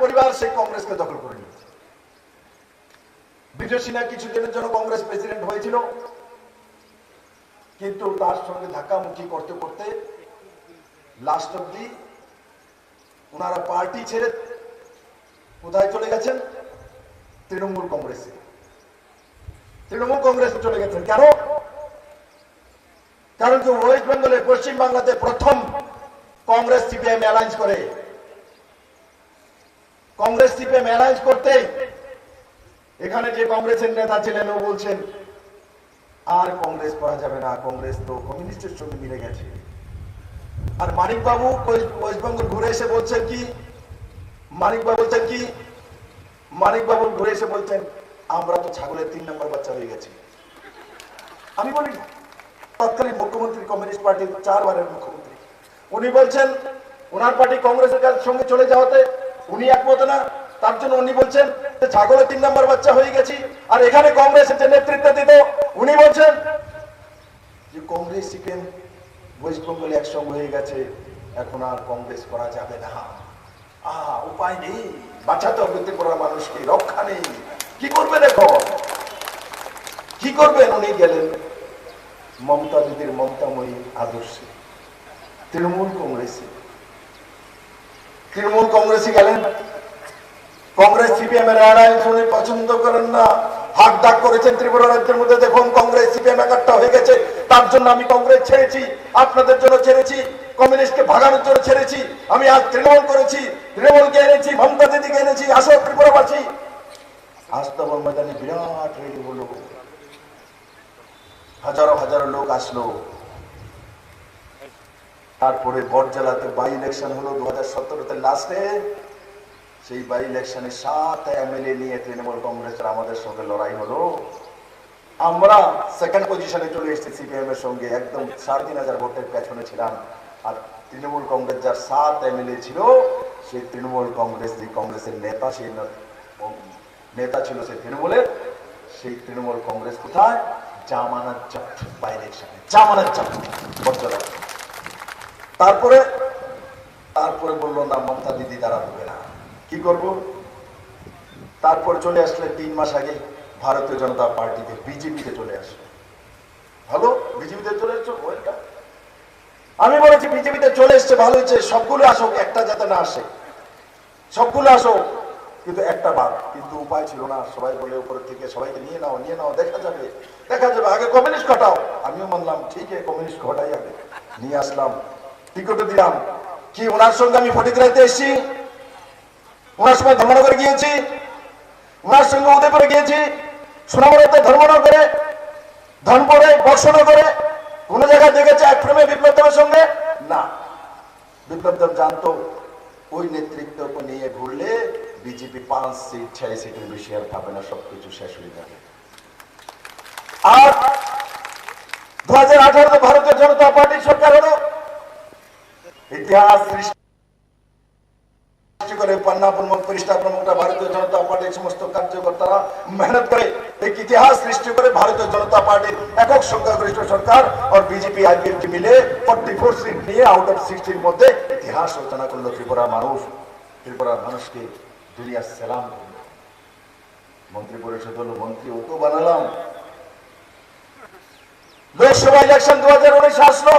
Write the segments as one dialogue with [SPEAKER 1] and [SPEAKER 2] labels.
[SPEAKER 1] পরিবার সেই কংগ্রেসকে দখল করে নিয়েছে। বিজয় সিনহা কিছুদিনের জন্য কংগ্রেস প্রেসিডেন্ট হয়েছিল, কিন্তু তার সঙ্গে ধাক্কামুখি করতে করতে লাস্ট অব্দি ওনারা পার্টি ছেড়ে কোথায় চলে গেছেন? তৃণমূল কংগ্রেসে। তৃণমূল কংগ্রেসে চলে গেছেন কেন? কারণ কি ওয়েস্ট বেঙ্গলে, পশ্চিম বাংলাতে প্রথম কংগ্রেস সিপিএম অ্যালায়েন্স করে। কংগ্রেস সিপিএম অ্যালায়েন্স করতে এখানে যে কংগ্রেসের নেতা ছিলেন ও বলছেন আর কংগ্রেস করা যাবে না, কংগ্রেস তো কমিউনিস্টের সঙ্গে মিলে গেছে। আর মানিক বাবু ওয়েস্ট বেঙ্গল ঘুরে এসে বলছেন কি, মানিক বাবু ঘুরে এসে বলছেন আমরা তো ছাগলের 3 নম্বর বাচ্চা হয়ে গেছি। আমি বলি তৎকালীন মুখ্যমন্ত্রী, কমিউনিস্ট পার্টির 4 বারের মুখ্যমন্ত্রী, উনি বলছেন ওনার পার্টি কংগ্রেসের সঙ্গে চলে যাওয়াতে উনি একমত না, তার জন্য উনি বলছেন ছাগলের 3 নম্বর বাচ্চা হয়ে গেছি। আর এখানে কংগ্রেসের যে নেতৃত্ব দিত উনি বলছেন যে কংগ্রেস সিপিএম ওয়েস্ট বেঙ্গলে একসঙ্গে হয়ে গেছে, এখন আর কংগ্রেস করা যাবে না। উপায় নেই, বাঁচাতে হবে ত্রিপুরার মানুষকে, রক্ষা নেই, কি করবেন এখন? কি করবেন? উনি গেলেন মমতা দিদির মমতাময়ী আদর্শে তৃণমূল কংগ্রেসে গেলেন। কংগ্রেস সিপিএম এর অ্যালায়েন্স উনি পছন্দ করেন না, হাক ডাক করেছেন ত্রিপুরা রাজ্যের মধ্যে, দেখুন কংগ্রেস সিপিএম একাট্টা হয়ে গেছে, তার জন্য আমি কংগ্রেস ছেড়েছি, আপনাদের জন্য ছেড়েছি, কমিউনিস্টকে ভাগানোর জন্য ছেড়েছি, আমি আজ তৃণমূল করেছি, তৃণমূলকে এনেছি, মমতা দিদিকে এনেছি, আসো ত্রিপুরাবাসী। আস্তবল ময়দানে বিরাট রেলি হলো, হাজারো হাজারো লোক আসলো। তারপরে বটজলাতে বাই ইলেকশন হলো 2017-তে লাস্টে। সেই বাই ইলেকশনে 7 এমএলএ নিয়ে তৃণমূল কংগ্রেসের আমাদের সঙ্গে লড়াই হলো। আমরা সেকেন্ড পজিশনে চলে এসেছি সিপিএম এর সঙ্গে, একদম 3,500 ভোটের পেছনে ছিলাম। আর তৃণমূল কংগ্রেস যার 7 এমএলএ ছিল, সেই তৃণমূল কংগ্রেস, যে কংগ্রেসের নেতা, সেই নেতা ছিল সেই তৃণমূলের, সেই তৃণমূল কংগ্রেস কোথায়? জামানত জব্দ বাই ইলেকশনে, জামানত জব্দ বটজলা। তারপরে বললো না মমতা দিদি দ্বারা হবে না, কি করব? তারপর চলে আসলে 3 মাস আগে ভারতীয় জনতা পার্টিতে, বিজেপিতে চলে আসলো। ভালো, বিজেপিতে চলে এসছো, আমি বলেছি বিজেপিতে চলে এসছে ভালো হয়েছে, সবগুলো আসুক, একটা যাতে না আসে, সবগুলো আসুক, কিন্তু একটা বার। কিন্তু উপায় ছিল না, সবাই বলে উপর থেকে সবাইকে নিয়ে নাও, দেখা যাবে, আগে কমিউনিস্ট ঘটাও। আমিও মানলাম ঠিক আছে, কমিউনিস্ট ঘটাই আগে, নিয়ে আসলাম, টিকিট দিলাম। কি ওনার সঙ্গে আমি ফটিকরাইতে এসেছি, ওনার সময় ধর্মনগরে গিয়েছি, ওনার সঙ্গে উদয়পুরে গিয়েছি, সোনামুড়াতে, ধর্মনগরে, ধনপুরে, বর্ষনগরে, কোন জায়গায় দেখেছে এক ফ্রেমে বিপ্লব দেবের সঙ্গে? না। বিপ্লব দেব জানতো ওই নেতৃত্বকে নিয়ে ঘুরলে বিজেপি 5 সিট 6 সিটের বেশি আর পাবে না, সবকিছু শেষ হয়ে যাবে। আর 2018 ভারতীয় জনতা পার্টির সরকার হলো, ইতিহাস সৃষ্টি করে পান্না প্রমুখ, পরিষ্টা প্রমুখরা, ভারতীয় জনতা পার্টির সমস্ত কার্যকর্তারা মেহনত করে এক ইতিহাস সৃষ্টি করে ভারতীয় জনতা পার্টির একক সংখ্যাগরিষ্ঠ সরকার আর বিজেপি আইপিএফটি মিলে 44 সিট নিয়ে আউট অফ 60-র মধ্যে ইতিহাস রচনা করলো ত্রিপুরার মানুষ। ত্রিপুরার মানুষকে দুনিয়ার সালাম করলো, মন্ত্রী পরিষদ হলো, মন্ত্রী ওকে বানালাম। লোকসভা ইলেকশন 2019 আসলো,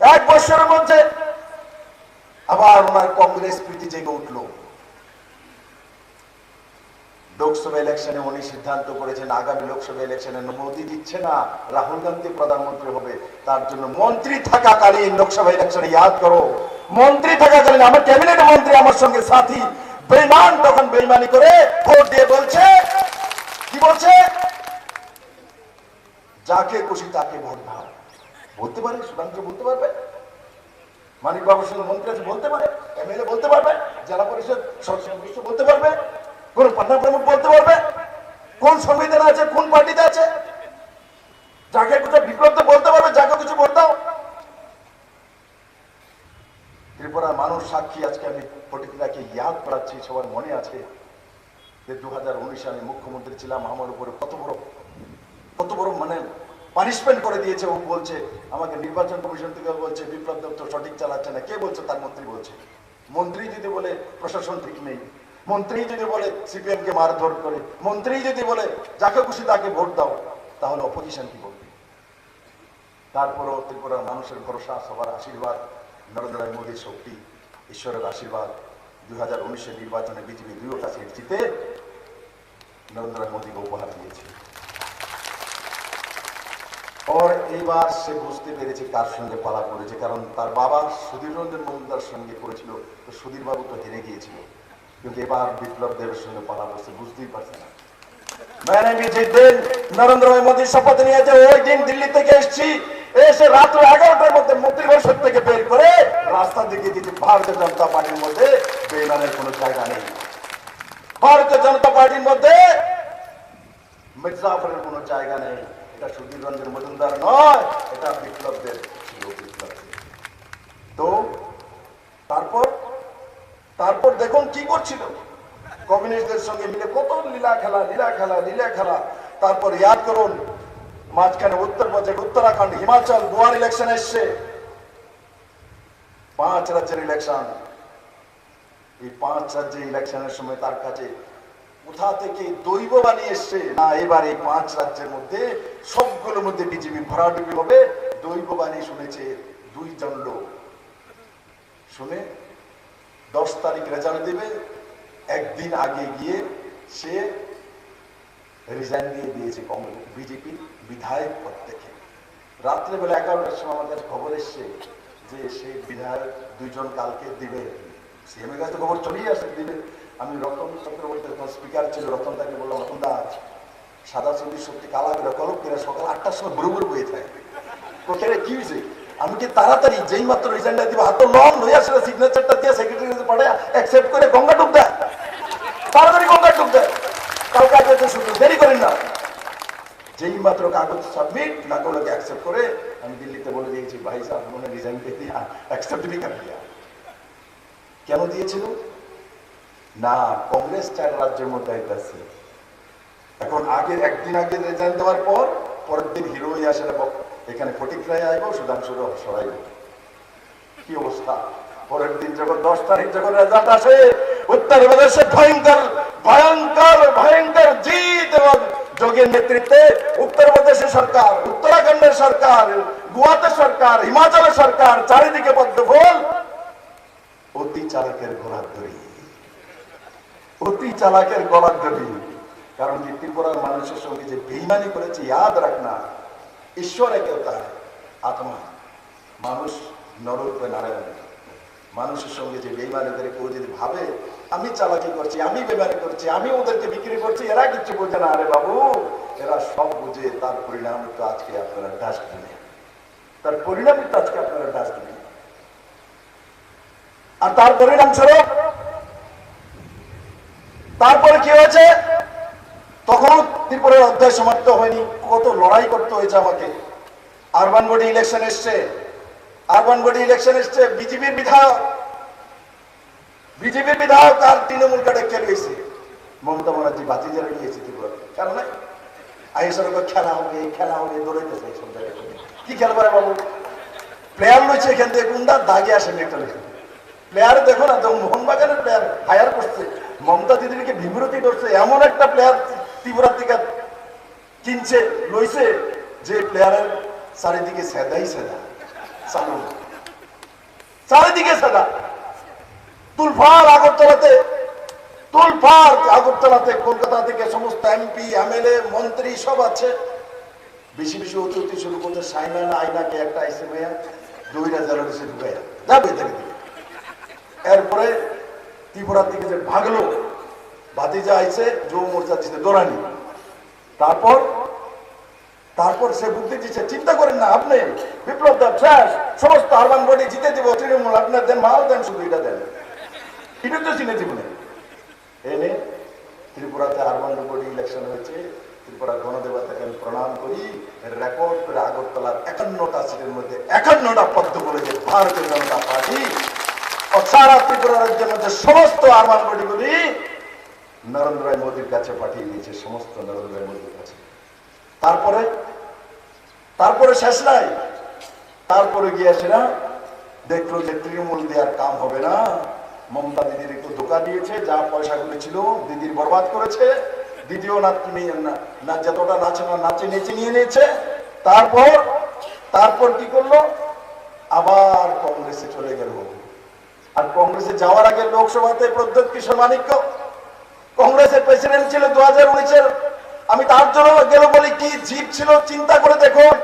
[SPEAKER 1] 1 বছরের মধ্যে আবার ওনার কংগ্রেস প্রীতি জেগে উঠলো। লোকসভা ইলেকশনে উনি সিদ্ধান্ত করেছেন আগামী লোকসভা ইলেকশনে মোদী দিচ্ছে না, রাহুল গান্ধী প্রধানমন্ত্রী হবে, তার জন্য মন্ত্রী থাকাকালীন লোকসভা ইলেকশনে, ইয়াদ করো, মন্ত্রী থাকাকালীন আমার ক্যাবিনেট মন্ত্রী আমার সঙ্গে সাথী বেঈমান, তখন বেঈমানি করে ভোট দিয়ে বলছে, কি বলছে? যাকে খুশি তাকে ভোট দাও। বলতে পারে, সুধাংশ বলতে পারবে, মানিক বাবুর সঙ্গে মন্ত্রী আছে বলতে পারে, এমএলএ বলতে পারবে, জেলা পরিষদ সদস্য বলতে পারবে, কোন পান্না প্রমুখ বলতে পারবে, কোন সংবিধান আছে, কোন পার্টিতে আছে, যাকে কিছু বিপ্লব বলতে পারবে, যাকে কিছু বলতে। ত্রিপুরার মানুষ সাক্ষী, আজকে আমি ফটিকরাকে ইয়াদ করাচ্ছি, সবার মনে আছে যে 2019 আমি মুখ্যমন্ত্রী ছিলাম, আমার উপরে কত বড় মানে পানিশমেন্ট করে দিয়েছে। ও বলছে আমাকে নির্বাচন কমিশন থেকে বলছে বিপ্লব দত্ত সঠিক চালাচ্ছে না, কে বলছে? তার মন্ত্রী বলছে। মন্ত্রী যদি বলে প্রশাসন ঠিক নেই, মন্ত্রী যদি বলে সিপিএম কে মারধর করে, মন্ত্রী যদি বলে যাকে খুশি তাকে ভোট দাও, তাহলে অপোজিশন কি বলবে? তারপরও ত্রিপুরার মানুষের ভরসা, সবার আশীর্বাদ, নরেন্দ্র মোদীর শক্তি, ঈশ্বরের আশীর্বাদ, 2019 নির্বাচনে বিজেপি 2টা সিট জিতে নরেন্দ্র মোদীকে উপহার দিয়েছে। और এইবার সে বুঝতে পেরেছে কার সঙ্গে পালা করেছে, কারণ তার বাবা সুধীর রঞ্জন মজুমদার সঙ্গে করেছিল, তো সুধীর বাবু তো হেরে গিয়েছিল, কিন্তু এবার বিপ্লব দেবের সঙ্গে পালা করছে, বুঝতেই পারছে না। मैंने जिस दिन नरेंद्र मोदी शपथ নিয়েছে ওই দিন দিল্লি থেকে এসেছি, এসে রাত 11টার মধ্যে মন্ত্রিপরিষদ থেকে বের করে রাস্তা দেখিয়ে দিয়েছে ভারতীয় জনতা পার্টির মধ্যে বেইমানের কোনো জায়গা নেই, ভারতীয় জনতা পার্টির মধ্যে মির্জাফরের কোনো জায়গা নেই। এটা সুধীর রঞ্জন মজুমদার নয়, এটা বিপ্লবদের ছিল, বিপ্লব। তো তারপর দেখুন কি করছিল, কমিউনিস্টদের সঙ্গে মিলে কত লীলা খেলা। তারপর ইয়াদ করুন মাঝখানে উত্তরপ্রদেশ, উত্তরাখণ্ড, হিমাচল, গোয়ার ইলেকশন এসছে, 5 রাজ্যের ইলেকশন। এই 5 রাজ্যের ইলেকশনের সময় তার কাছে কোথা থেকে দৈব বানিয়ে এসছে না, এবার এই 5 রাজ্যের মধ্যে সবগুলোর মধ্যে বিজেপি ভরাডুবি হবে। দৈব বানিয়ে শুনেছে 2 জন লোক, শুনে 10 তারিখ রেজাল্ট দেবে, একদিন আগে গিয়ে সে রিজাইন দিয়ে দিয়েছে কংগ্রেস বিজেপির বিধায়ক পদ থেকে। রাত্রেবেলা 11টার সময় আমাদের খবর এসছে যে সে বিধায়ক 2 জন কালকে দিবে, সিএম এর কাছে খবর চলেই আসে দিবে। আমি রতন চক্রবর্তী স্পিকার ছিল, রতন তাকে বললাম, রতনদা সাদা চল্লি সত্যি কালা করে কলপ করে সকাল 8টার সময় বুড়ো বয়ে থাকবে, কোথায় কি হয়েছে? আমি কি তাড়াতাড়ি যেই মাত্র রিজাইনটা দিব হাত লং লইয়া সেটা সিগনেচারটা দিয়ে সেক্রেটারি কাছে পাঠায় অ্যাকসেপ্ট করে গঙ্গা ডুব দেয়, তাড়াতাড়ি গঙ্গা ডুব দেয়, কালকে আগে শুধু দেরি করেন না। যেই মাত্র কাগজ সাবমিট না করলে অ্যাকসেপ্ট করে আমি দিল্লিতে বলে দিয়েছি, ভাই সাহেব মনে রিজাইন দিয়ে দিয়া অ্যাকসেপ্ট भी कर दिया। কেন দিয়েছিল না, কংগ্রেস 4 রাজ্যের মধ্যে আইতাছে, এখন আগে একদিন আগে রিজাইন দেওয়ার পর পরের দিন হিরো হয়ে আসে এখানে ফটিক রায় আইব, সুধাংশু সরাইব, কি অবস্থা। পরের দিন যখন 10 তারিখ যখন রেজাল্ট আসে, উত্তরপ্রদেশে ভয়ঙ্কর জিত এবং যোগীর নেতৃত্বে উত্তরপ্রদেশের সরকার, উত্তরাখণ্ডের সরকার, গোয়াতে সরকার, হিমাচলের সরকার, চারিদিকে পদ্মফুল। অতি চালাকের গলার দড়ি, অতি চালাকের গলার দড়ি। কারণ কি ত্রিপুরার মানুষের সঙ্গে যে বেইমানি করেছে, ইয়াদ রাখনা, ঈশ্বর একে তার আত্মা, মানুষ নররূপে নারায়ণ, মানুষের সঙ্গে যে বেইমানি করে কেউ যদি ভাবে আমি চালাকি করছি, আমি বেইমানি করছি, আমি ওদেরকে বিক্রি করছি, এরা কিচ্ছু বোঝে না, আরে বাবু এরা সব বুঝে। তার পরিণাম তো আজকে আপনারা ডাস্টবিনে, তার পরিণামই তো আজকে আপনারা ডাস্টবিনে। আর তার পরিণাম স্বরূপ তারপরে কি হয়েছে, তখন ত্রিপুরার অধ্যায় সমাপ্ত হয়নি, কত লড়াই করতে হয়েছে আমাকে। আরবান বডি ইলেকশন এসছে, বিজেপির বিধায়ক আর তৃণমূল কাটে খেলে গেছে, মমতা ব্যানার্জি বাতি যারা নিয়েছে ত্রিপুরা, খেলা নাই আইএসআর খেলা হবে দৌড়াইতেছে এইসব জায়গায়। কি খেলবে বাবু, প্লেয়ার লইছে এখান থেকে কোনটা দাগে আসেন একটা প্লেয়ার দেখো না, মোহনবাগানের প্লেয়ার হায়ার করছে, মমতা দিদিকে বিমূর্তি করছে, এমন একটা প্লেয়ার ত্রিপুরা থেকে কিনছে লইছে যে প্লেয়ারের চারিদিকে সেদাই সেদা চালু, চারিদিকে সেদা তুলফার আগরতলাতে কলকাতা থেকে সমস্ত এমপি এমএলএ মন্ত্রী সব আছে, বেশি অতিথি শুরু করছে। সাইনা না আইনাকে একটা আইসে ভাইয়া 2000 এসে ঢুকাইয়া যাবে থেকে দিকে। এরপরে ত্রিপুরা থেকে যে ভাগলো ভাতিজা আইছে যুব মোর্চা দিচ্ছে দৌড়ানি, তারপর সে বুদ্ধি দিচ্ছে, চিন্তা করেন না আপনি বিপ্লব দেব শেষ, সমস্ত আরবান বডি জিতে দিব, তৃণমূল আপনার দেন, মাল দেন, শুধু এটা দেন, এটা তো চিনে জীবনে এনে ত্রিপুরাতে আরবান বডি ইলেকশন হয়েছে। ত্রিপুরা গণদেবতাকে আমি প্রণাম করি, রেকর্ড করে আগরতলার 51টা সিটের মধ্যে 51টা পদ্ম বলেছে ভারতীয় জনতা পার্টি। সারা ত্রিপুরা রাজ্যের মধ্যে সমস্ত আরবান বডিগুলি নরেন্দ্র মোদীর কাছে পাঠিয়ে দিয়েছে, সমস্ত নরেন্দ্র মোদীর কাছে। তারপরে শেষ নাই, তারপরে গিয়েছে না দেখলো যে তৃণমূল দেওয়ার কাম হবে না, মমতা দিদির একটু ধোকা দিয়েছে, যা পয়সাগুলো ছিল দিদির বরবাদ করেছে। দ্বিতীয় না যতটা নাচে না নাচে নেচে নিয়ে নিয়েছে। তারপর কি করলো, আবার কংগ্রেসে চলে গেল। আর কংগ্রেসে যাওয়ার আগে লোকসভাতে প্রদ্যোৎ কিশোর মানিক্য কংগ্রেসের প্রেসিডেন্ট ছিল 2019-এর। আমি তার জন্য গেল বলি, কি জিপ ছিল চিন্তা করে দেখুন।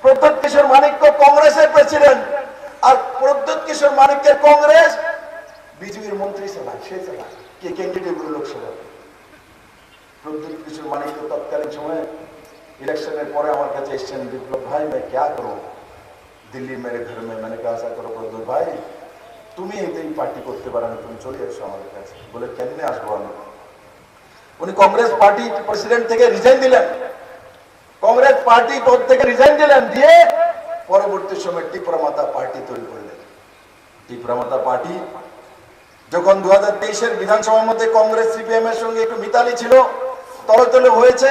[SPEAKER 1] প্রদ্যোৎ কিশোর মানিক্য কংগ্রেসের প্রেসিডেন্ট, আর প্রদ্যোৎ কিশোর মানিক্যের কংগ্রেস বিজেপির মন্ত্রী চালায়, সে চালায় কে ক্যান্ডিডেট লোকসভাতে। প্রদ্যোৎ কিশোর মানিক্য তৎকালীন সময়ে इलेक्शन पर हमारे काছে এসেছেন, বিপ্লব ভাই मैं क्या करूं दिल्ली मेरे घर में। मैंने कहा ऐसा करो प्रद्योৎ भाई, তুমি এই পার্টি করতে পারো না, তুমি চলে এসো আমাদের কাছে। বলে কেমনে আসবো আমি? উনি কংগ্রেস পার্টি প্রেসিডেন্ট থেকে রিজাইন দিলেন, কংগ্রেস পার্টি পদ থেকে রিজাইন দিলেন, দিয়ে পরবর্তী সময় টিপরামাতা পার্টি তৈরি করলেন। টিপরামাতা পার্টি যখন 2023-এর বিধানসভার মধ্যে কংগ্রেস সিপিএম এর সঙ্গে একটু মিতালি ছিল, তলে হয়েছে,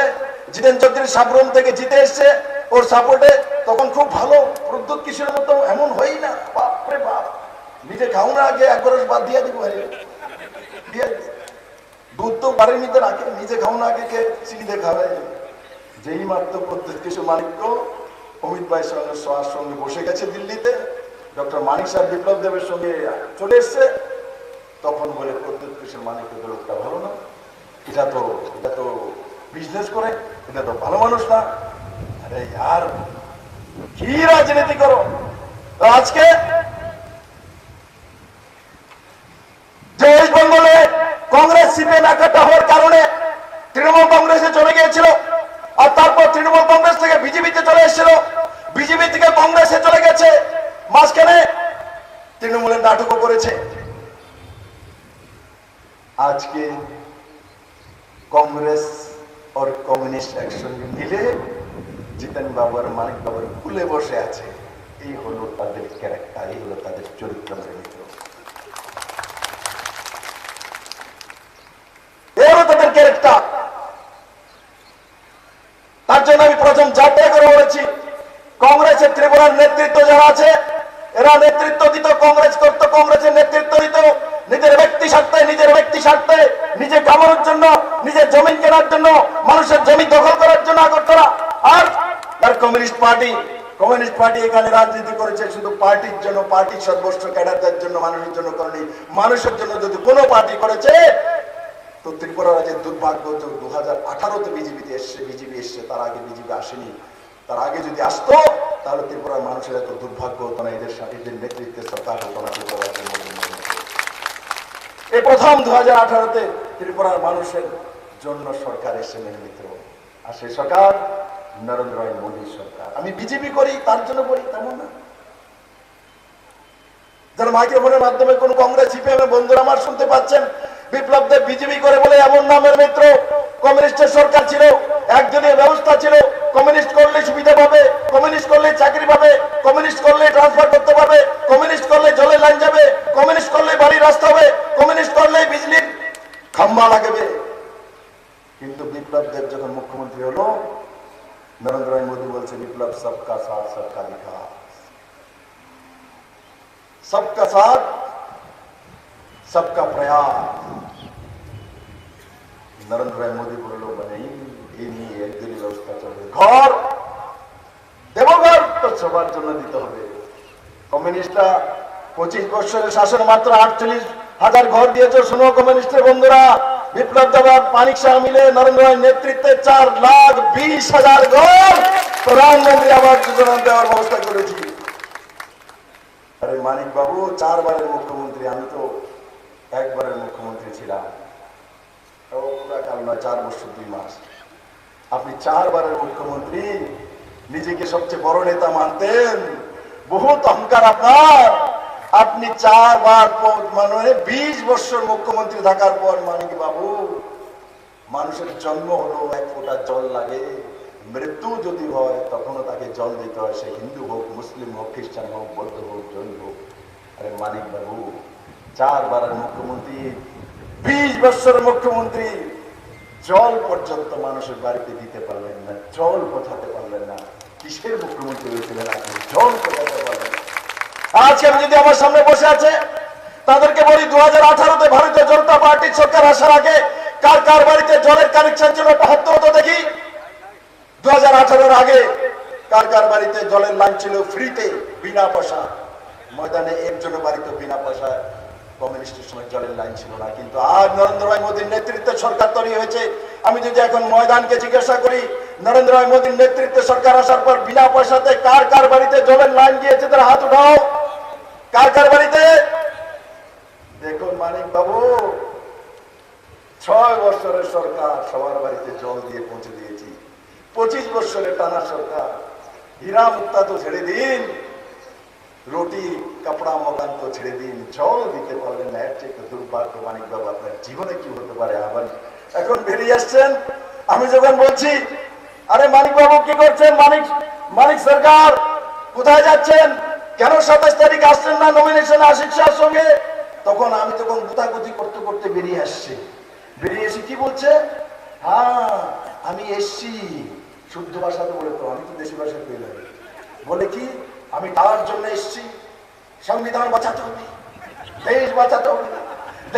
[SPEAKER 1] জিতেন চৌধুরী সাবরুম থেকে জিতে এসছে ওর সাপোর্টে, তখন খুব ভালো। প্রদ্যোৎ কিশোরের মতো এমন হই না, বাপরে বাপ, নিজে খাও না আগে এক বরস বাদ দিয়ে দিব, দুধ তো বাড়ির মধ্যে রাখে, নিজে খাও না আগে কে চিনি দিয়ে খাওয়াই। যেই মাত্র প্রদ্যোৎ কিশোর মানিক্য অমিত ভাইয়ের সঙ্গে বসে গেছে দিল্লিতে, ডক্টর মানিক সাহেব বিপ্লব দেবের সঙ্গে চলে এসছে, তখন বলে প্রদ্যোৎ কিশোর মানিক্য লোকটা ভালো না, এটা তো বিজনেস করে, এটা তো ভালো মানুষ না। আরে यार কি রাজনীতি করো? আজকে যে ওয়েস্ট বেঙ্গলে কংগ্রেস সিপিএম একাটা হওয়ার কারণে তৃণমূল কংগ্রেসে চলে গিয়েছিল, আর তারপর তৃণমূল কংগ্রেস থেকে বিজেপিতে চলে এসেছিল, বিজেপি থেকে কংগ্রেসে চলে গেছে, মাঝখানে তৃণমূলের নাটকও করেছে। আজকে कांग्रेस और कम्युनिस्ट একসঙ্গে মিলে জিতেন বাবু আর মানিক বাবুর কুলে বসে আছে। এই হলো তাদের ক্যারেক্টার, এই হলো তাদের চরিত্র। এই হলো তাদের ক্যারেক্টার। তার জন্য আমি প্রথম যাত্রা করে বলেছি, কংগ্রেসের ত্রিপুরার নেতৃত্ব যারা আছে, এরা নেতৃত্ব দিত, কংগ্রেস করতো, কংগ্রেসের নেতৃত্ব দিত নিজের ব্যক্তি স্বার্থে, নিজে কামানোর জন্য, নিজের জমি কেনার জন্য, মানুষের জমি দখল করার জন্য আগরতলা। আর কমিউনিস্ট পার্টি এখানে রাজনীতি করেছে শুধু পার্টির জন্য, পার্টির সর্বস্ব ক্যাডারদের জন্য, মানুষের জন্য করেনি। মানুষের জন্য যদি কোনো পার্টি করেছে, তো ত্রিপুরা রাজ্যের দুর্ভাগ্য 2018-তে বিজেপি এসছে, তার আগে বিজেপি আসেনি। তার আগে যদি আসতো তাহলে ত্রিপুরার মানুষের এত দুর্ভাগ্য হতো না, এদের নেতৃত্বে সরকার হতো না ত্রিপুরার জন্য। এই প্রথম 2018-তে ত্রিপুরার মানুষের জন্য সরকার এসে মেনে নিত, আর সেই সরকার নরেন্দ্র মোদীর সরকার। আমি বিজেপি করি তার জন্য করি তেমন না। যারা মাইক্রোফোনের মাধ্যমে কোন কংগ্রেস সিপিএম এর বন্ধুরা আমার শুনতে পাচ্ছেন, বিপ্লব দেব বিজেপি করে বলে এমন নামের মিত্র। কমিউনিস্টের সরকার ছিল, একজনীয় ব্যবস্থা ছিল, কমিউনিস্ট করলে সুবিধা পাবে, কমিউনিস্ট করলে চাকরি পাবে, কমিউনিস্ট করলে ট্রান্সফার করতে পারবে, কমিউনিস্ট করলে জলের লাইন যাবে, কমিউনিস্ট করলে বাড়ির রাস্তা হবে, কমিউনিস্ট করলে বিজলির খাম্বা লাগবে। কিন্তু বিপ্লব দেব যখন মুখ্যমন্ত্রী হলো, নরেন্দ্র মোদী বলছে বিপ্লব সবকা সাথ সবকা বিকাশ, सबका साथ सबका प्रयास। नरेंद्र मोदी বলল মানে এই নিয়ে একদিন ব্যবস্থা চলবে, ঘর দেবঘর তো সবার জন্য দিতে হবে। কমিউনিস্টরা 25 বছরের শাসন মাত্র 48,000 ঘর দিয়েছে। শুনো কমিউনিস্টের বন্ধুরা, বিপ্লব দেব মানিক শাহ মিলে নরেন্দ্র নেতৃত্বে 4,20,000 ঘর প্রধানমন্ত্রী আবাস যোজনা দেওয়ার ব্যবস্থা করেছি। আরে মানিক বাবু 4 বারের মুখ্যমন্ত্রী, আমি তো একবারের মুখ্যমন্ত্রী ছিলাম, পুরা কাল নয়, 4 বছর 2 মাস। আপনি 4 বারের মুখ্যমন্ত্রী, নিজেকে সবচেয়ে বড় নেতা মানতেন, বহুত অহংকার আপনার। আপনি 4 বার মানে 20 বছর মুখ্যমন্ত্রী থাকার পর মানিক বাবু, মানুষের জন্ম হলো 1 ফোঁটা জল লাগে, মৃত্যু যদি হয় তখনও তাকে জল দিতে হয়, সে হিন্দু হোক, মুসলিম হোক, খ্রিস্টান হোক, বৌদ্ধ হোক, জৈন হোক। আরে মানিক বাবু 4 বারের মুখ্যমন্ত্রী, 20 বছরের মুখ্যমন্ত্রী, জল পর্যন্ত মানুষের বাড়িতে দিতে পারলেন না, জল পৌঁছাতে পারলেন না। কিসের মুখ্যমন্ত্রী হয়েছিলেন আপনি? জল পৌঁছাতে পারলেন না। আজকে যদি আমার সামনে বসে আছে, তাদেরকে বলি 2018-তে ভারতীয় জনতা পার্টির সরকার আসার আগে কার কার বাড়িতে জলের কানেকশন ছিল একটা হাত তো দেখি। 2018-এর আগে কার কার বাড়িতে জলের লাইন ছিল ফ্রিতে, বিনা পয়সা? ময়দানে একজনের বাড়িতে বিনা পয়সা কমিউনিস্টের সময় জলের লাইন ছিল না। কিন্তু আজ নরেন্দ্র ভাই মোদীর নেতৃত্বে সরকার তৈরি হয়েছে। আমি যদি এখন ময়দানকে জিজ্ঞাসা করি, নরেন্দ্র ভাই মোদীর নেতৃত্বে সরকার আসার পর বিনা পয়সাতে কার কার বাড়িতে জলের লাইন গিয়েছে তারা হাত উঠাও। কার কার বাড়িতে? দেখুন মানিক বাবু, 6 বছরের সরকার সবার বাড়িতে জল দিয়ে পৌঁছে দিয়েছি। 25 বছরের টানা সরকার, হীরা মুক্তা তো ছেড়ে দিন, রুটি কাপড়া মকান তো ছেড়ে দিন, জল দিতে পারলেন না। এর চেয়ে দুর্ভাগ্য মানিক বাবু আপনার জীবনে কি হতে পারে? আবার এখন বেরিয়ে আসছেন। আমি যখন বলছি আরে মানিক বাবু কি করছেন, মানিক সরকার কোথায় যাচ্ছেন, কেন 27 তারিখ আসছেন না নমিনেশন আশিক শাহর সঙ্গে, তখন আমি গুতাগুতি করতে করতে বেরিয়ে আসছি। বেরিয়ে এসে কি বলছে, হ্যাঁ আমি এসছি, শুদ্ধ ভাষাতে বলে, তো আমি তো দেশি ভাষায় পেলাম, বলে কি আমি তার জন্য এসছি, সংবিধান বাঁচাতে হবে, দেশ বাঁচাতে হবে,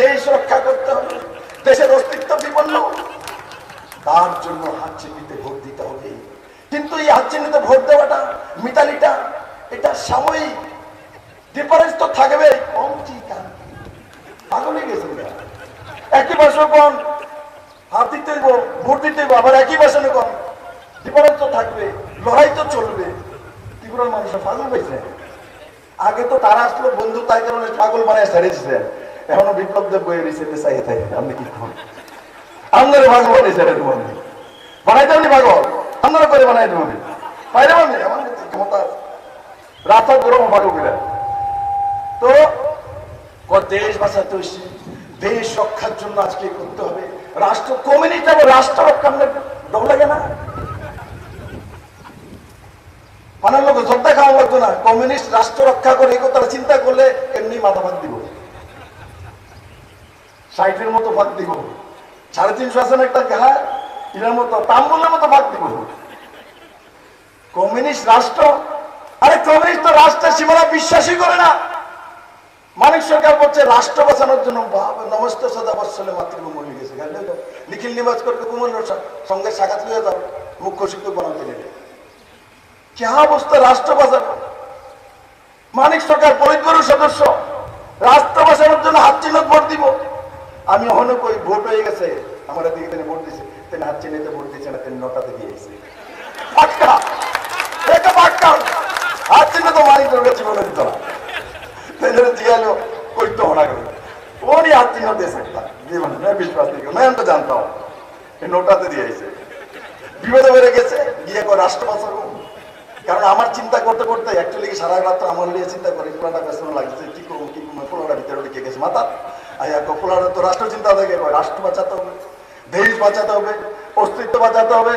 [SPEAKER 1] দেশ রক্ষা করতে হবে, দেশের অস্তিত্ব বিপন্ন, তার জন্য হাত চিহ্নিতে ভোট দিতে হবে। কিন্তু এই হাত চিহ্নিতে ভোট দেওয়াটা, মিতালিটা, এটা সাময়িক, ডিফারেন্স তো থাকবে। কম ঠিক পাগল হয়ে গেছে, একই ভাষা কম, হাত দিতে হইব, ভোট দিতে হইব, আবার একই ভাষণে কম, ডিফারেন্স তো থাকবে, লড়াই তো চলবে। ত্রিপুরার মানুষের পাগল পাইছে। আগে তো তারা আসলো বন্ধু, তাই কারণে পাগল বানায় ছেড়েছে। এখনো বিপ্লব দেব বইয়ের রিসেন্টে চাইয়ে থাকে, আপনি কি করেন? আপনারা পাগল বানিয়ে ছেড়ে দেবো, বানাইতে হলে পাগল আপনারা করে বানাই দেবো, বাইরে মানে আমার ক্ষমতা রাস্তা গরম পাগল করে। তো দেশ বাঁচাতে হয়েছে, দেশ রক্ষার জন্য আজকে করতে হবে। রাষ্ট্র কমিউনিটি যাবো, রাষ্ট্র রক্ষা আপনার ডর লাগে না? পানার লোক শ্রদ্ধা খাওয়া লাগতো না, কমিউনিস্ট রাষ্ট্র রক্ষা করে এই কথা চিন্তা করলে এমনি মাথা ভাগ দিব, 60-এর মতো ভাগ দিব, 350 আসেন একটা ঘা এর মতো তাম্বুলের মতো ভাগ দিব। কমিউনিস্ট রাষ্ট্র, আরে কমিউনিস্ট তো রাষ্ট্রের সীমানা বিশ্বাসই করে না। মানিক সরকার বলছে রাষ্ট্র বাঁচানোর জন্য নমস্তে সদা বৎসলে মাতৃভূমি হয়ে গেছে। নিখিল নিবাস করতে কুমলের সঙ্গে সাক্ষাৎ হয়ে যাবে, মুখ্য শিক্ষক বানাতে গেলে কি অবস্থা রাষ্ট্র বাঁচানো। মানিক সরকার পরিবারের সদস্য, রাষ্ট্র বাঁচানোর জন্য হাত চিহ্ন ভোট দিব। আমি অনেক ওই ভোট হয়ে গেছে, আমার দিকে তিনি ভোট দিছে, তিনি হাত চিহ্নিতে ভোট দিচ্ছে না, তিনি 9টাতে দিয়েছে। পাক্কা এটা পাক্কা, হাত চিহ্ন তো মানিক সরকার জীবনে দিত না, জিজ্ঞাসা করতে হনা গেল উনি হাত চিহ্ন দিয়ে सकता জীবন বিশ্বাস নেই, আমি তো জানতাম 9টাতে দিয়েছে। বিপদে বেড়ে গেছে, গিয়ে রাষ্ট্র বাঁচাবো। কারণ আমার চিন্তা করতে করতে অ্যাকচুয়ালি সারা রাত আমার নিয়ে চিন্তা করি, পুরাটা পেছনে লাগছে, কি করবো কি করবো, পোলাটা ভিতরে ঢুকে গেছে মাথা। পোলাটা তো রাষ্ট্র চিন্তা থেকে রাষ্ট্র বাঁচাতে হবে, দেশ বাঁচাতে হবে, অস্তিত্ব বাঁচাতে হবে।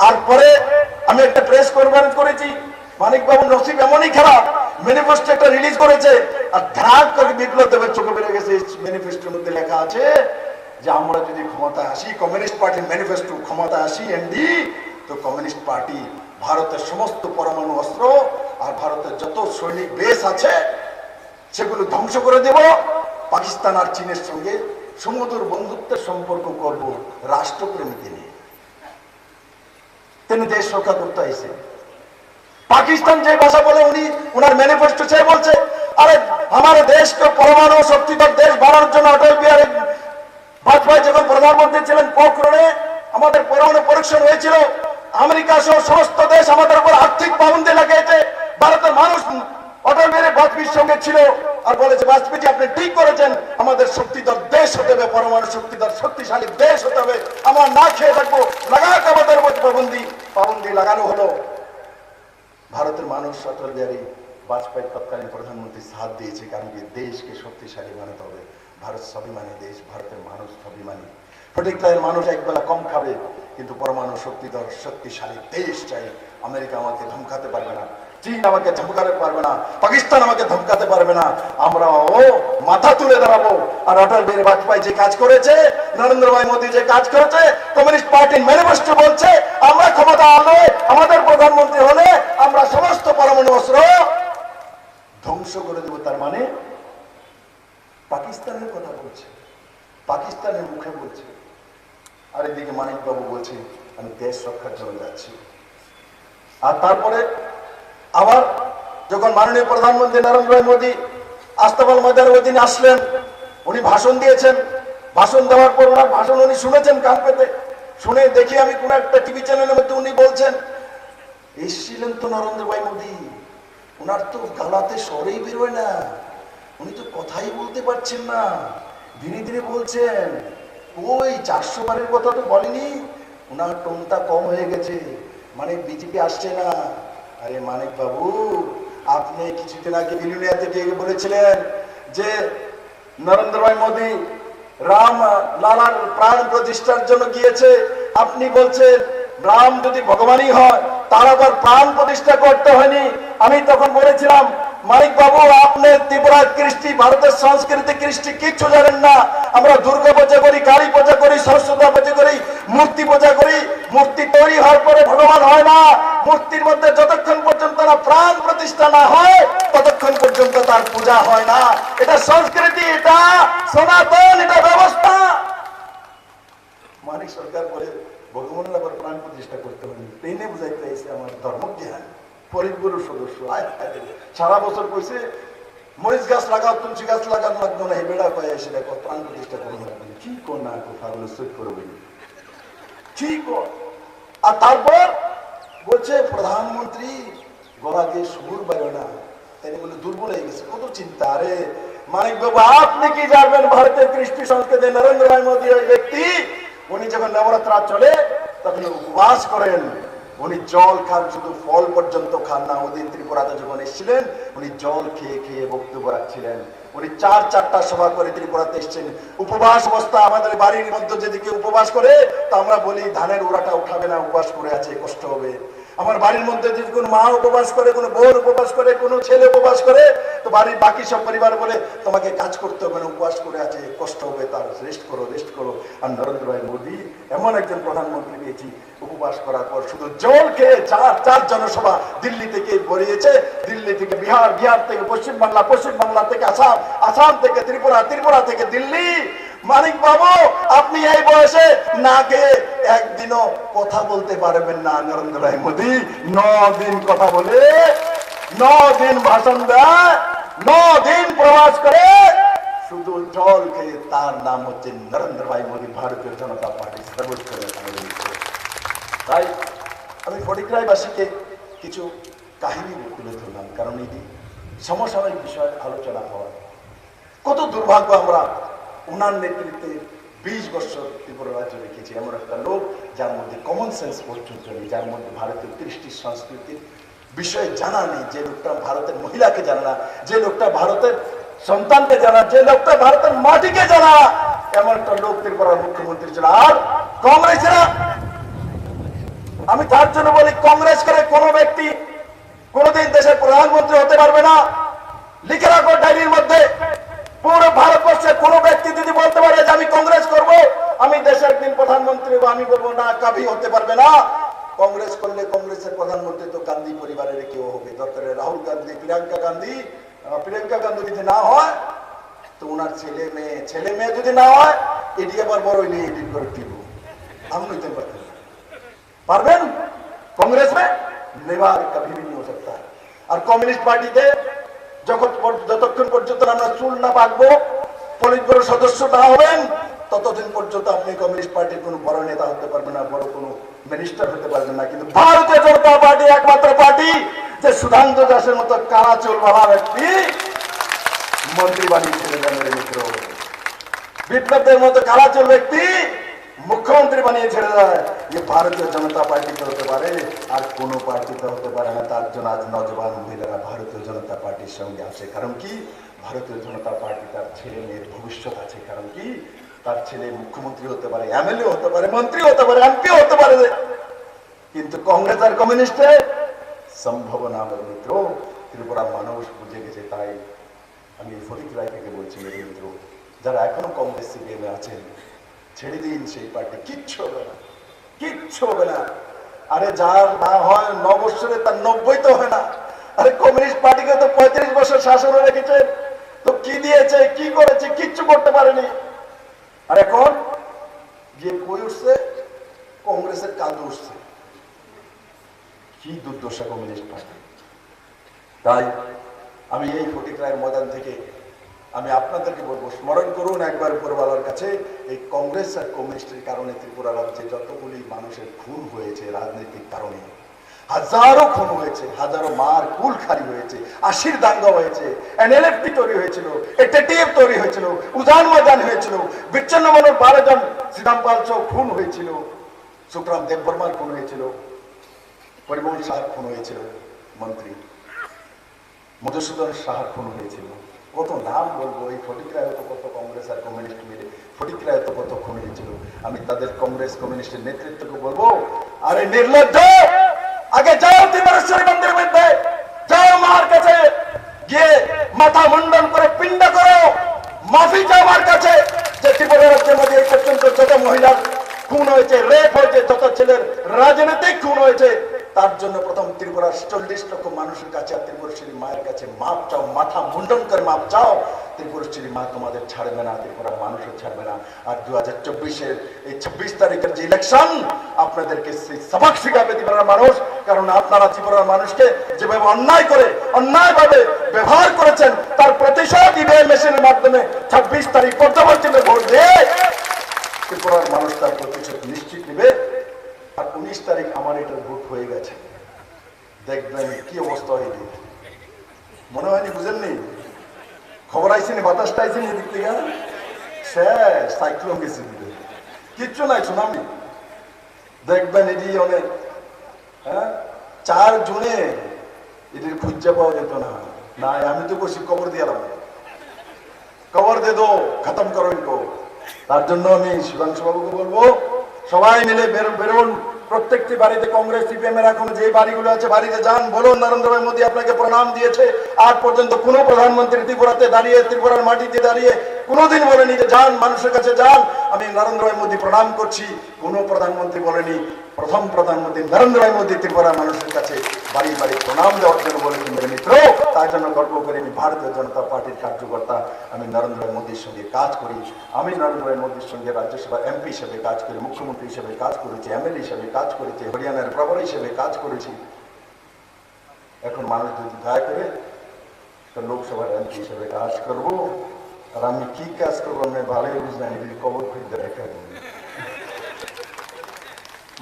[SPEAKER 1] আর পরে আমি একটা প্রেস কনফারেন্স করেছি, মানিক বাবু নসিব এমনই খারাপ, ম্যানিফেস্টো একটা রিলিজ করেছে, আর ধাক করে বিপ্লব দেবের চোখে বেড়ে গেছে। ম্যানিফেস্টোর মধ্যে লেখা আছে যে আমরা যদি ক্ষমতায় আসি, কমিউনিস্ট পার্টির ম্যানিফেস্টো, ক্ষমতায় আসি এমডি, তো কমিউনিস্ট পার্টি ভারতের সমস্ত পরমাণু অস্ত্র আর ভারতের যত সৈনিক বেস আছে সেগুলো ধ্বংস করে দেব, পাকিস্তান আর চীনের সঙ্গে সুমধুর বন্ধুত্বের সম্পর্ক করব রাষ্ট্রপ্রেমীকে নিয়ে। তিনি দেশ রক্ষা করতে আইছে। পাকিস্তান যে ভাষা বলে উনি ওনার ম্যানিফেস্টো সে বলছে আরে আমার দেশকে পরমাণু শক্তিধর দেশ বানানোর জন্য অটল বিহারী বাজপেয়ী যখন প্রধানমন্ত্রী ছিলেন, পোখরণে আমাদের পরমাণু পরীক্ষণ হয়েছিল, আমেরিকা সহ সমস্ত দেশ আমাদের উপর আর্থিক পাবন্দি লাগিয়েছে। ভারতের মানুষ অটল বিহারী বাজপেয়ীর সঙ্গে ছিল আর বলেছে বাজপেয়ী আপনি ঠিক করেছেন, আমাদের শক্তিধর দেশ হতে হবে, পরমাণু শক্তিধর শক্তিশালী দেশ হতে হবে, আমরা না খেয়ে থাকবো, লাগাক আমাদের উপর পাবন্দি লাগানো হলো। ভারতের মানুষ অটল বিহারী বাজপেয়ী তৎকালীন প্রধানমন্ত্রী সাথ দিয়েছে, কারণ কি দেশকে শক্তিশালী বানাতে হবে। ভারত স্বাভিমানী দেশ, ভারতের মানুষ স্বাভিমানী। ফটিকরায়ের মানুষ একবেলা কম খাবে, কিন্তু পরমাণু শক্তিধর শক্তিশালী দেশ চাই। আমেরিকা আমাকে ধমকাতে পারবে না, চীন আমাকে ধমকাতে পারবে না, পাকিস্তান আমাকে ধমকাতে পারবে না, আমরা মাথা তুলে দাঁড়াবো। আর অটল বিহারী বাজপেয়ী যে কাজ করেছে, নরেন্দ্র ভাই মোদী যে কাজ করেছে, কমিউনিস্ট পার্টির ম্যানিফেস্টো বলছে আমরা ক্ষমতা আনলে, আমাদের প্রধানমন্ত্রী হলে আমরা সমস্ত পরমাণু অস্ত্র ধ্বংস করে দেব। তার মানে পাকিস্তানের কথা বলছে, পাকিস্তানের মুখে বলছে, আর এদিকে মানিক বাবু বলছে আমি দেশ রক্ষার জন্য যাচ্ছি। আর তারপরে আবার যখন মাননীয় প্রধানমন্ত্রী নরেন্দ্র মোদী আস্তাবল ময়দানে ওই দিন আসলেন, উনি ভাষণ দিয়েছেন, ভাষণ দেওয়ার পর ওনার ভাষণ উনি শুনেছেন কান পেতে, শুনে দেখি আমি কোন একটা টিভি চ্যানেলের মধ্যে উনি বলছেন এসেছিলেন তো নরেন্দ্র ভাই মোদী, ওনার তো গালাতে স্বরেই বেরোয় না, উনি তো কথাই বলতে পারছেন না, ধীরে ধীরে বলছেন, ওই 400 বারের কথা তো বলেনি, ওনার টোনটা কম হয়ে গেছে, মানে বিজেপি আসছে না। আরে মানিক বাবু, আপনি কিছুদিন আগে বিলুনিয়াতে গিয়ে বলেছিলেন যে নরেন্দ্র ভাই মোদী রাম লালার প্রাণ প্রতিষ্ঠার জন্য গিয়েছে, আপনি বলছেন রাম যদি ভগবানই হয় তার আবার প্রাণ প্রতিষ্ঠা করতে হয়নি। আমি তখন বলেছিলাম মানিক বাবু, আপনি ত্রিপুরার কৃষ্টি, ভারতের সংস্কৃতি কৃষ্টি কিচ্ছু জানেন না। আমরা দুর্গা পূজা করি, কালী পূজা করি, সরস্বতী পূজা করি, মূর্তি পূজা করি, মূর্তি তৈরি হওয়ার পরে ভগবান হয় না। মূর্তির মধ্যে যতক্ষণ পর্যন্ত না প্রাণ প্রতিষ্ঠা না হয় ততক্ষণ পর্যন্ত তার পূজা হয় না। এটা সংস্কৃতি, এটা সনাতন, এটা ব্যবস্থা। মানিক সরকার বলে ভগবানের আবার প্রাণ প্রতিষ্ঠা করতে হবে, ট্রেনে বুঝাইতে এসে আমার ধর্মজ্ঞান পরিবারের সদস্য সারা বছর কইছে মরিচ গাছ লাগাও, তুলসী গাছ লাগানো লাগতো না, এই বেড়া পায় এসে দেখো প্রাণ প্রতিষ্ঠা করবো না, কি কর না পাগল সুইট করবে ঠিক। আর তারপর বলছে প্রধানমন্ত্রী গলা দিয়ে সুর বেরো না, তাই বলে দুর্বল হয়ে গেছে, কত চিন্তা। আরে মানিক বাবু, আপনি কি জানবেন ভারতের কৃষ্টি সংস্কৃতি নরেন্দ্র ভাই মোদী ওই ব্যক্তি, উনি যখন নবরাত্রা চলে তখন উপবাস করেন, উনি জল খান, শুধু ফল পর্যন্ত খান না। ওদিন ত্রিপুরাতে যখন এসেছিলেন উনি জল খেয়ে খেয়ে বক্তব্য রাখছিলেন, উনি 4-4টা সভা করে ত্রিপুরাতে এসেছেন উপবাস অবস্থা। আমাদের বাড়ির মধ্যে যেদিকে উপবাস করে তা আমরা বলি ধানের ওড়াটা উঠাবে না, উপবাস করে আছে, কষ্ট হবে। আমার বাড়ির মধ্যে যদি কোনো মা উপবাস করে, কোনো বোন উপবাস করে, কোনো ছেলে উপবাস করে, তো বাড়ির বাকি সব পরিবার বলে তোমাকে কাজ করতে হবে না, উপবাস করে আছে, কষ্ট হবে, তার রেস্ট করো, রেস্ট করো। আর নরেন্দ্র ভাই মোদী এমন একজন প্রধানমন্ত্রী পেয়েছি, উপবাস করার পর শুধু জল খেয়ে 4 জনসভা দিল্লি থেকে বেরিয়েছে, দিল্লি থেকে বিহার, বিহার থেকে পশ্চিমবাংলা, পশ্চিমবাংলা থেকে আসাম, আসাম থেকে ত্রিপুরা, ত্রিপুরা থেকে দিল্লি। মানিক বাবু, আপনি এই বয়সে না খেয়ে একদিনও কথা বলতে পারবেন না। নরেন্দ্র ভাই মোদী 9 দিন কথা বলে, 9 দিন ভাষণ দেয়, 9 দিন প্রবাস করে, শুধু জল খেয়ে, তার নাম হচ্ছে নরেন্দ্র ভাই মোদী, ভারতীয় জনতা পার্টি সর্বোচ্চ নেতা। তাই আমি ফটিকরাইবাসীকে কিছু কাহিনী তুলে ধরলাম, কারণ এটি সমসাময়িক বিষয় আলোচনা হওয়ার। কত দুর্ভাগ্য, আমরা ওনার নেতৃত্বে 20 বছর ত্রিপুরা রাজ্য রেখেছি, এমন একটা লোক যার মধ্যে কমন সেন্স পর্যন্ত নেই, যার মধ্যে ভারতের কৃষ্টি সংস্কৃতির বিষয়ে জানা নেই, যে লোকটা ভারতের মহিলাকে জানে না, যে লোকটা ভারতের সন্তানকে জানা, যে লোকটা ভারতের মাটিকে জানা, এমন একটা লোক ত্রিপুরার মুখ্যমন্ত্রী ছিল। আর কংগ্রেসেরা, আমি তার জন্য বলি, কংগ্রেস করে কোনো ব্যক্তি কোনোদিন দেশের প্রধানমন্ত্রী হতে পারবে না। লিখে রাখো ডায়েরির মধ্যে, পুরো ভারতবর্ষে কোনো ব্যক্তি যদি বলতে পারে যে আমি কংগ্রেস করব, আমি দেশের একদিন প্রধানমন্ত্রী হবো, আমি বলবো না, কাবি হতে পারবে না। কংগ্রেস করলে কংগ্রেসের প্রধানমন্ত্রী তো গান্ধী পরিবারের কেউ হবে, দরকারে রাহুল গান্ধী, প্রিয়াঙ্কা গান্ধী। প্রিয়াঙ্কা গান্ধী যদি না হয় তো ওনার ছেলে মেয়ে যদি না হয়, এটি আবার বড় এডিট করে দিব, আমি নিতে পারবেন। कांग्रेस में नेवार कभी भी नहीं हो सकता है। और कम्युनिस्ट पार्टी के যতক্ষণ পর্যন্ত আমরা চুল না বাঁধবো, পলিট ব্যুরো সদস্য না হবেন, ততদিন পর্যন্ত আপনি কমিউনিস্ট পার্টির কোনো বড় নেতা হতে পারবেন না, বড় কোনো মিনিস্টার হতে পারবেন না। কিন্তু ভারতীয় জনতা পার্টি একমাত্র পার্টি যে সুধাংশু দাসের মতো কালা চুল বাঁধা ব্যক্তি মন্ত্রী বানিয়েছিল, জানেন মিত্র, বিপ্লবদের মতো কালা চুল ব্যক্তি মুখ্যমন্ত্রী বানিয়ে ছেড়ে দেয়। ये ভারতীয় জনতা পার্টিতে হতে পারে, আর কোন পার্টিতে হতে পারে না। তার জন্য আজ নজওয়ান মহিলারা ভারতীয় জনতা পার্টির সঙ্গে আছে। কারণ কি? ভারতীয় জনতা পার্টি তার ছেলে মেয়ের ভবিষ্যৎ আছে। কারণ কি? তার ছেলে মুখ্যমন্ত্রী হতে পারে, এমএলএ হতে পারে, মন্ত্রী হতে পারে, এমপি হতে পারে। কিন্তু কংগ্রেস আর কমিউনিস্টে সম্ভব না। মিত্র, ত্রিপুরা মানুষ বুঝে গেছে। তাই আমি ফটিক রায় থেকে বলছি, মিত্র, যারা এখনো কংগ্রেস সিপিএমে আছেন, ছেড়ে দিন সেই পার্টি, কিচ্ছু হবে না, কিচ্ছু হবে না। আরে যার না হয় 9 বছরে, তার 90 তো হয় না। আরে কমিউনিস্ট পার্টিকে তো 35 বছর শাসনে রেখেছে, তো কি দিয়েছে, কি করেছে, কিচ্ছু করতে পারেনি। আর এখন যে কই উঠছে, কংগ্রেসের কাঁধে উঠছে। কি দুর্দশা কমিউনিস্ট পার্টি। তাই আমি এই ফটিকরায়ের ময়দান থেকে আমি আপনাদেরকে বলবো, স্মরণ করুন একবার উপরওয়ালার কাছে, এই কংগ্রেস আর কমিউনিস্টের কারণে ত্রিপুরা রাজ্যে যতগুলি মানুষের খুন হয়েছে রাজনৈতিক কারণে, হাজারো খুন হয়েছে, হাজারো মার কুল খালি হয়েছে, আশির দাঙ্গা হয়েছে, এনএলএফটি তৈরি হয়েছিল, এটিএফ তৈরি হয়েছিল, উজান ময়দান হয়েছিল, বিচ্ছিন্ন মানুষ 12 জন শ্রীরামপাল চৌ খুন হয়েছিল, সুখরাম দেববর্মার খুন হয়েছিল, পরিমল সাহার খুন হয়েছিল, মন্ত্রী মধুসূদন সাহার খুন হয়েছিল। কত নাম বলবো, এই ফটিকরায় তো কত কংগ্রেস আর কমিউনিস্ট মিলে ফটিকরায় তো কত খুন হয়েছিল। আমি তাদের কংগ্রেস কমিউনিস্টের নেতৃত্বকে বলবো, আরে নির্লজ্জ, আগে যাও ত্রিপুরেশ্বরী মন্দিরের মধ্যে, যাও মার কাছে গিয়ে মাথা মুন্ডন করে পিণ্ড করো, মাফি চাও মার কাছে যে ত্রিপুরা রাজ্যের মধ্যে এই পর্যন্ত যত মহিলার খুন হয়েছে, রেপ হয়েছে, যত ছেলের রাজনৈতিক খুন হয়েছে, তার জন্য প্রথম ত্রিপুরার 40 লক্ষ মানুষের কাছে আর ত্রিপুরেশ্বরী মায়ের কাছে মাপ চাও, মাথা মুন্ডন করে মাপ চাও। ত্রিপুরেশ্বরী মা তোমাদের ছাড়বে না, ত্রিপুরার মানুষও ছাড়বে না। আর 2024-এর এই 26 তারিখের যে ইলেকশন, আপনাদেরকে সেই সবক শিখাবে ত্রিপুরার মানুষ। কারণ আপনারা ত্রিপুরার মানুষকে যেভাবে অন্যায় করে, অন্যায়ভাবে ব্যবহার করেছেন, তার প্রতিশোধ ইভিএম মেশিনের মাধ্যমে 26 তারিখ পর্যবেক্ষণে ভোট দিয়ে ত্রিপুরার মানুষ তার প্রতিশোধ নিশ্চিত নেবে। আর 19 তারিখ আমার এটা ভোট হয়ে গেছে, দেখবেন কি অবস্থা হয়ে গেছে। মনে হয়নি, বুঝেননি? খবর আইসিনি, বাতাসটা আইসিনি এদিক থেকে, শেষ সাইক্লোন গেছে, কিচ্ছু নাই, সুনামি। দেখবেন এটি অনেক 4 জুনে এটির খুঁজে পাওয়া যেত না। না, আমি তো বসি কবর দিয়ে এলাম, কবর দিয়ে দো, খতম করো ইনকো। তার জন্য আমি সুধাংশু বাবুকে বলবো, সবাই মিলে বেরোন, প্রত্যেকটি বাড়িতে কংগ্রেস সিপিএম এর এখন যে বাড়িগুলো আছে বাড়িতে যান, বলুন নরেন্দ্র ভাই মোদী আপনাকে প্রণাম দিয়েছে। আজ পর্যন্ত কোনো প্রধানমন্ত্রী ত্রিপুরাতে দাঁড়িয়ে, ত্রিপুরার মাটিতে দাঁড়িয়ে কোনোদিন বলেনি যে যান মানুষের কাছে যান, আমি নরেন্দ্র ভাই মোদী প্রণাম করছি। কোনো প্রধানমন্ত্রী বলেনি। প্রথম প্রধানমন্ত্রী নরেন্দ্র ভাই মোদী ত্রিপুরার মানুষের কাছে বাড়ি বাড়ি প্রণাম দেওয়ার জন্য বলেছেন মেরে মিত্র। তার জন্য গর্ব করে আমি ভারতীয় জনতা পার্টির কার্যকর্তা, আমি নরেন্দ্র ভাই মোদীর সঙ্গে কাজ করি। আমি নরেন্দ্র ভাই মোদীর সঙ্গে রাজ্যসভা এমপি হিসেবে কাজ করি, মুখ্যমন্ত্রী হিসেবে কাজ করেছি, এমএলএ হিসেবে কাজ করেছি, হরিয়ানার প্রভারী হিসেবে কাজ করেছি। এখন মানুষ যদি দয়া করে তো লোকসভার এমপি হিসেবে কাজ করবো। আর আমি কি কাজ করবো আমি ভালোই বুঝলাম, কবর খুঁজতে দেখা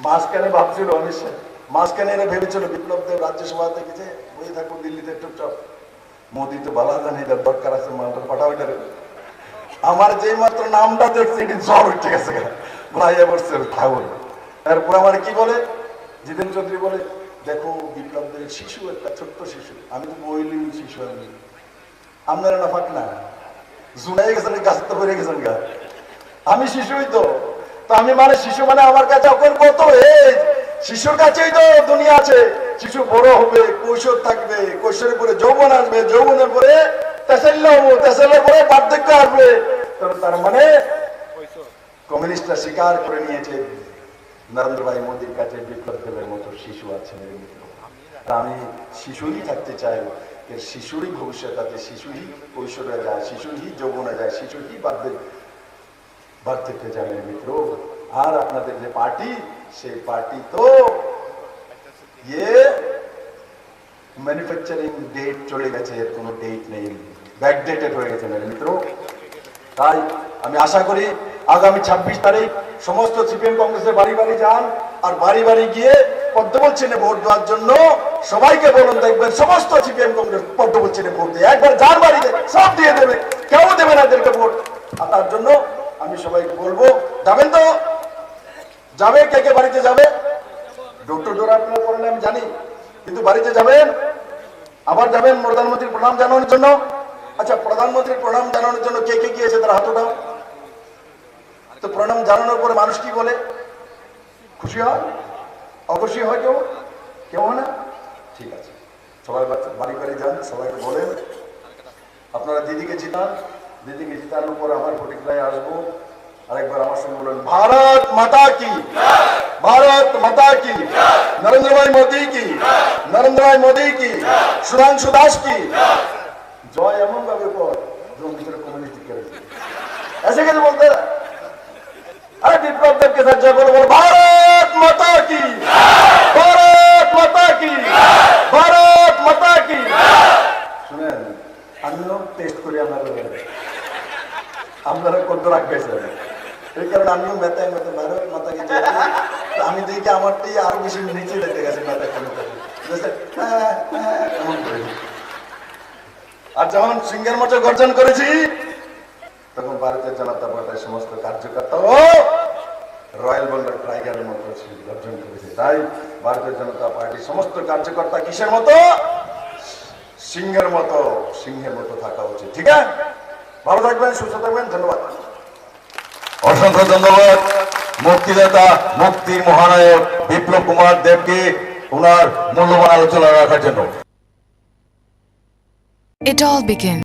[SPEAKER 1] মাঝখানে ভাবছিল, মাঝখানে এরা ভেবেছিল বিপ্লব দেব রাজ্যসভা থেকে যে বসে থাকবো দিল্লিতে চুপচাপ, মোদী তো বালা জানি দরকার আছে, মালটা পাঠাও। আমার যেই মাত্র নামটা দেখছি এটি জ্বর উঠে গেছে, ভাইয়া বসছে ঠাকুর। তারপর আমার কি বলে, জিতেন চৌধুরী বলে, দেখো বিপ্লব দেবের শিশু, একটা ছোট্ট শিশু। আমি তো বইলি শিশু, আমি আপনারা না ফাঁক না জুড়াই গেছেন, গাছ তো পড়ে গেছেন গা, আমি শিশুই তো। আমি মানে শিশু মানে আমার কাছে এখন কত এজ, শিশুর কাছেই তো দুনিয়া আছে। শিশু বড় হবে, কৈশোর থাকবে, কৈশোরের পরে যৌবন আসবে, যৌবনের পরে তেসাল্য হবো, তেসাল্যের পরে বার্ধক্য আসবে। তার মানে কমিউনিস্টরা স্বীকার করে নিয়েছে নরেন্দ্র ভাই মোদীর কাছে বিপ্লব দেবের মতো শিশু আছে। আমি শিশুই থাকতে চাই, এর শিশুরই ভবিষ্যৎ আছে, শিশুই কৈশোরে যায়, শিশুই যৌবনে যায়, শিশুই বার্ধক্যে যায় মিত্র। আর আপনাদের যে পার্টি, সেই পার্টি তো ম্যানুফ্যাকচারিং ডেট চলে গেছে, এর কোনো ডেট নেই, ব্যাকডেটেড হয়ে গেছে মিত্র। তাই আমি আশা করি আগামী 26 তারিখ সমস্ত সিপিএম কংগ্রেসের বাড়ি বাড়ি যান, আর বাড়ি বাড়ি গিয়ে পদ্মফুল চিহ্নে ভোট দেওয়ার জন্য সবাইকে বলুন। দেখবেন সমস্ত সিপিএম কংগ্রেস পদ্মফুল চিহ্নে ভোট দিয়ে একবার যার বাড়িতে সব দিয়ে দেবে, কেউ দেবে না এদেরকে ভোট। আর তার জন্য আমি সবাইকে বলবো, যাবেন তো? যাবে কে কে বাড়িতে যাবে? ডোর টু ডোর আপনারা করলে আমি জানি, কিন্তু বাড়িতে যাবেন, আবার যাবেন প্রধানমন্ত্রীর প্রণাম জানানোর জন্য। আচ্ছা, প্রধানমন্ত্রীর প্রণাম জানানোর জন্য কে কে গিয়েছে তার হাত উঠাও তো। প্রণাম জানানোর পরে মানুষ কি বলে? খুশি হয়, অখুশি হয় কেউ? কেউ হয় না? ঠিক আছে, সবাই বাড়ি বাড়ি যান, সবাইকে বলেন আপনারা দিদিকে জিতান। দিদিকে জিতানোর পরে আমার ফটিকরায় আসবো। আরেকবার আমার সঙ্গে বলুন, ভারত মাতা কি, ভারত মাতা কি, নরেন্দ্র ভাই মোদী কি, নরেন্দ্র ভাই মোদী কি, সুধাংশু দাস কি। জয় এমন ভাবে পর একদম ভিতরে কমিউনিস্ট করেছে ऐसे कैसे बोलते हैं अरे विप्लव देव के साथ जय बोलो बोलो भारत माता की भारत माता की भारत माता की শুনেন আমিও টেস্ট করি আপনারা কত রাখবে স্যার এই কারণে আমিও মেতায় মেতে ভারত মাতা কি জয় বলি। তো আমি দেখি আমারটাই আরো বেশি নিচে দেখতে গেছে মেতায় এমন করে আর যখন সিংহের মতো গর্জন করেছি তখন ভারতীয় জনতা পার্টির সমস্ত কার্যকর্তা ও রয়্যাল বেঙ্গল টাইগারের মতো গর্জন করেছে তাই ভারতীয় জনতা পার্টির সমস্ত কার্যকর্তা কিসের মতো সিংহের মতো থাকা উচিত ঠিক আছে ভালো থাকবেন সুস্থ থাকবেন ধন্যবাদ
[SPEAKER 2] অসংখ্য ধন্যবাদ মুক্তিদাতা মুক্তির মহানায়ক বিপ্লব কুমার দেবকে ওনার মূল্যবান আলোচনা রাখার জন্য
[SPEAKER 3] It all began